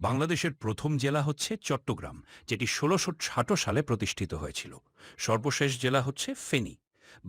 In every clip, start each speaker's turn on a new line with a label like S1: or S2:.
S1: বাংলাদেশের প্রথম জেলা হচ্ছে চট্টগ্রাম, যেটি ১৬৬৮ সালে প্রতিষ্ঠিত হয়েছিল। সর্বশেষ জেলা হচ্ছে ফেনী।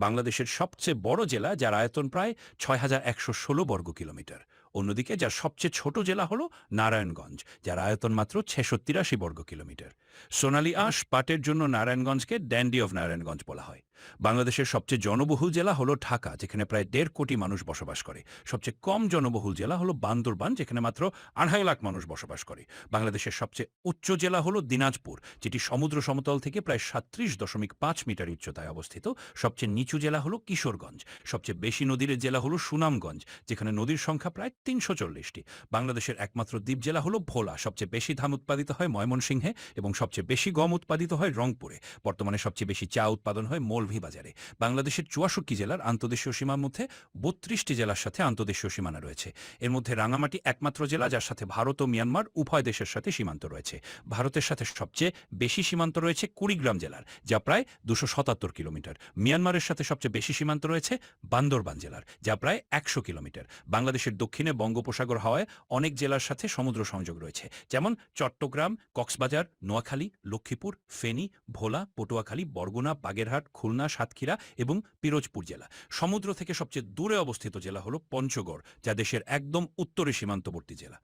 S1: বাংলাদেশের সবচেয়ে বড় জেলা, যার আয়তন প্রায় ৬,১১৬ বর্গ কিলোমিটার। অন্যদিকে যার সবচেয়ে ছোট জেলা হল নারায়ণগঞ্জ, যার আয়তন মাত্র ৬৮৩ বর্গ কিলোমিটার। সোনালী আঁশ পাটের জন্য নারায়ণগঞ্জকে ড্যান্ডি অফ নারায়ণগঞ্জ বলা হয়। বাংলাদেশের সবচেয়ে জনবহুল জেলা হলো ঢাকা, যেখানে প্রায় ১.৫ কোটি মানুষ বসবাস করে। সবচেয়ে কম জনবহুল জেলা হলো বান্দরবান, যেখানে মাত্র ২.৫ লাখ মানুষ বসবাস করে। বাংলাদেশের সবচেয়ে উচ্চ জেলা হলো দিনাজপুর, যেটি সমুদ্র সমতল থেকে প্রায় ৩৭.৫ মিটার উচ্চতায় অবস্থিত। সবচেয়ে নিচু জেলা হলো কিশোরগঞ্জ। সবচেয়ে বেশি নদীর জেলা হলো সুনামগঞ্জ, যেখানে নদীর সংখ্যা প্রায় ৩৪০টি। বাংলাদেশের একমাত্র দ্বীপ জেলা হলো ভোলা। সবচেয়ে বেশি ধান উৎপাদিত হয় ময়মনসিংহে এবং সবচেয়ে বেশি গম উৎপাদিত হয় রংপুরে। বর্তমানে সবচেয়ে বেশি চা উৎপাদন হয় মৌলভীবাজারে। বাংলাদেশের ৬৪ জেলার আন্তদেশীয় সীমার মধ্যে ৩২টি জেলার সাথে আন্তদেশীয় সীমানা রয়েছে। এর মধ্যে রাঙামাটি একমাত্র জেলা যার সাথে ভারত ও মিয়ানমার উভয় দেশের সাথে সীমান্ত রয়েছে। ভারতের সাথে সবচেয়ে বেশি সীমান্ত রয়েছে কুড়িগ্রাম জেলার, যা প্রায় ২৭৭ কিলোমিটার। মিয়ানমারের সাথে সবচেয়ে বেশি সীমান্ত রয়েছে বান্দরবান জেলার, যা প্রায় ১০০ কিলোমিটার। বাংলাদেশের দক্ষিণে বঙ্গোপসাগর হওয়ায় অনেক জেলার সাথে সমুদ্র সংযোগ রয়েছে, যেমন চট্টগ্রাম, কক্সবাজার, নোয়াখালী, লক্ষ্মীপুর, ফেনী, ভোলা, পটুয়াখালী, বরগুনা, বাগেরহাট, খুলনা, সাতক্ষীরা এবং পিরোজপুর জেলা। সমুদ্র থেকে সবচেয়ে দূরে অবস্থিত জেলা হল পঞ্চগড়, যা দেশের একদম উত্তরে সীমান্তবর্তী জেলা।